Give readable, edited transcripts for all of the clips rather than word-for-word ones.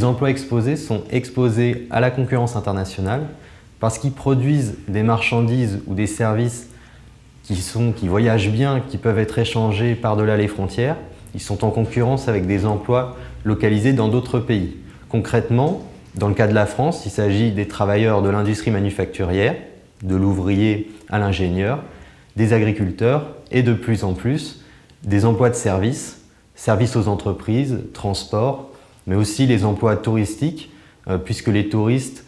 emplois exposés sont exposés à la concurrence internationale parce qu'ils produisent des marchandises ou des services qui voyagent bien, qui peuvent être échangés par-delà les frontières. Ils sont en concurrence avec des emplois localisés dans d'autres pays. Concrètement, dans le cas de la France, il s'agit des travailleurs de l'industrie manufacturière, de l'ouvrier à l'ingénieur, des agriculteurs et de plus en plus des emplois de services, services aux entreprises, transport, mais aussi les emplois touristiques, puisque les touristes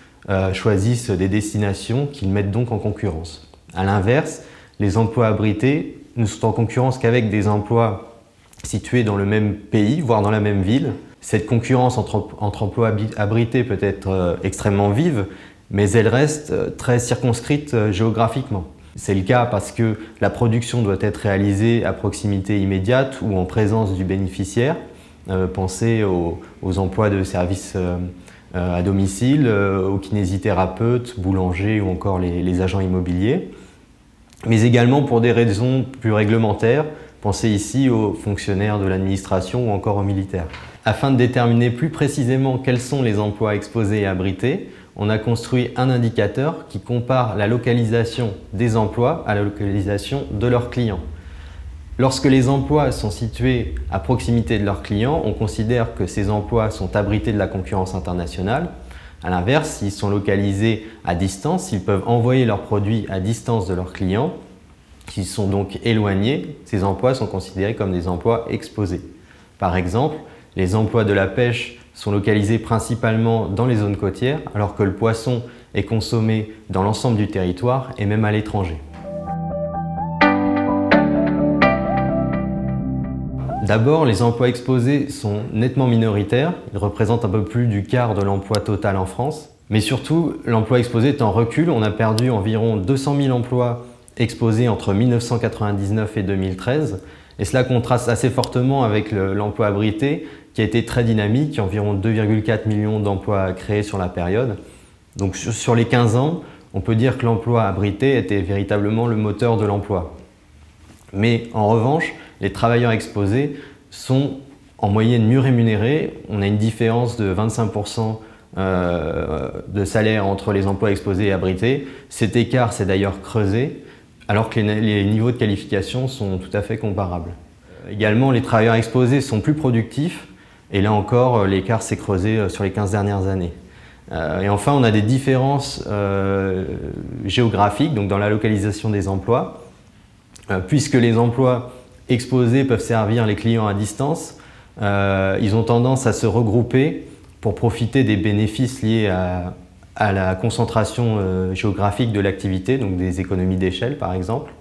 choisissent des destinations qu'ils mettent donc en concurrence. À l'inverse, les emplois abrités ne sont en concurrence qu'avec des emplois situés dans le même pays, voire dans la même ville. Cette concurrence entre emplois abrités peut être extrêmement vive, mais elle reste très circonscrite géographiquement. C'est le cas parce que la production doit être réalisée à proximité immédiate ou en présence du bénéficiaire. Pensez aux emplois de services à domicile, aux kinésithérapeutes, boulangers ou encore les agents immobiliers. Mais également pour des raisons plus réglementaires. Pensez ici aux fonctionnaires de l'administration ou encore aux militaires. Afin de déterminer plus précisément quels sont les emplois exposés et abrités, on a construit un indicateur qui compare la localisation des emplois à la localisation de leurs clients. Lorsque les emplois sont situés à proximité de leurs clients, on considère que ces emplois sont abrités de la concurrence internationale. A l'inverse, s'ils sont localisés à distance, ils peuvent envoyer leurs produits à distance de leurs clients. S'ils sont donc éloignés, ces emplois sont considérés comme des emplois exposés. Par exemple, les emplois de la pêche sont localisés principalement dans les zones côtières, alors que le poisson est consommé dans l'ensemble du territoire et même à l'étranger. D'abord, les emplois exposés sont nettement minoritaires. Ils représentent un peu plus du quart de l'emploi total en France. Mais surtout, l'emploi exposé est en recul. On a perdu environ 200 000 emplois exposés entre 1999 et 2013. Et cela contraste assez fortement avec l'emploi abrité, qui a été très dynamique, environ 2,4 millions d'emplois créés sur la période. Donc sur les 15 ans, on peut dire que l'emploi abrité était véritablement le moteur de l'emploi. Mais en revanche, les travailleurs exposés sont en moyenne mieux rémunérés. On a une différence de 25% de salaire entre les emplois exposés et abrités. Cet écart s'est d'ailleurs creusé, alors que les niveaux de qualification sont tout à fait comparables. Également, les travailleurs exposés sont plus productifs, et là encore, l'écart s'est creusé sur les 15 dernières années. Et enfin, on a des différences géographiques, donc dans la localisation des emplois, puisque les emplois exposés peuvent servir les clients à distance, ils ont tendance à se regrouper pour profiter des bénéfices liés à la concentration géographique de l'activité, donc des économies d'échelle par exemple.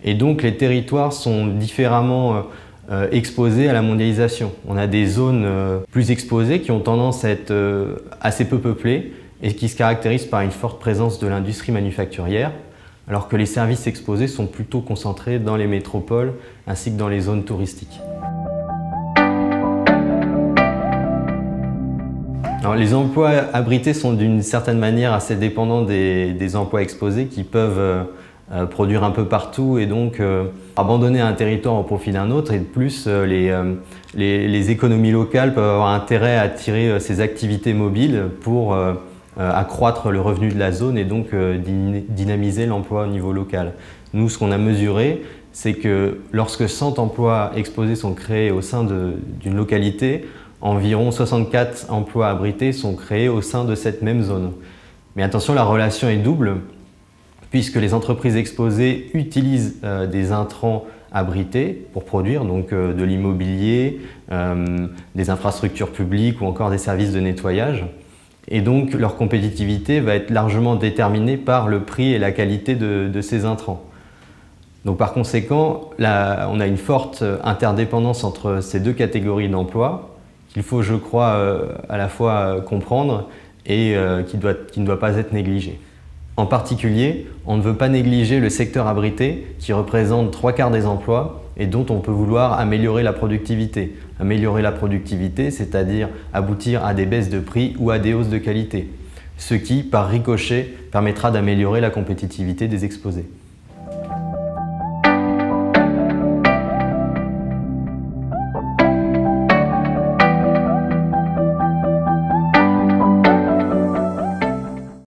Et donc les territoires sont différemment exposés à la mondialisation. On a des zones plus exposées qui ont tendance à être assez peu peuplées et qui se caractérisent par une forte présence de l'industrie manufacturière, alors que les services exposés sont plutôt concentrés dans les métropoles ainsi que dans les zones touristiques. Alors, les emplois abrités sont d'une certaine manière assez dépendants des emplois exposés qui peuvent produire un peu partout et donc abandonner un territoire au profit d'un autre, et de plus les économies locales peuvent avoir intérêt à attirer ces activités mobiles pour accroître le revenu de la zone et donc dynamiser l'emploi au niveau local. Nous, ce qu'on a mesuré, c'est que lorsque 100 emplois exposés sont créés au sein d'une localité, environ 64 emplois abrités sont créés au sein de cette même zone. Mais attention, la relation est double, puisque les entreprises exposées utilisent des intrants abrités pour produire donc de l'immobilier, des infrastructures publiques ou encore des services de nettoyage. Et donc leur compétitivité va être largement déterminée par le prix et la qualité de ces intrants. Donc par conséquent, là, on a une forte interdépendance entre ces deux catégories d'emplois qu'il faut, je crois, à la fois comprendre et qui ne doit pas être négligé. En particulier, on ne veut pas négliger le secteur abrité qui représente 3/4 des emplois et dont on peut vouloir améliorer la productivité. Améliorer la productivité, c'est-à-dire aboutir à des baisses de prix ou à des hausses de qualité, ce qui, par ricochet, permettra d'améliorer la compétitivité des exposés.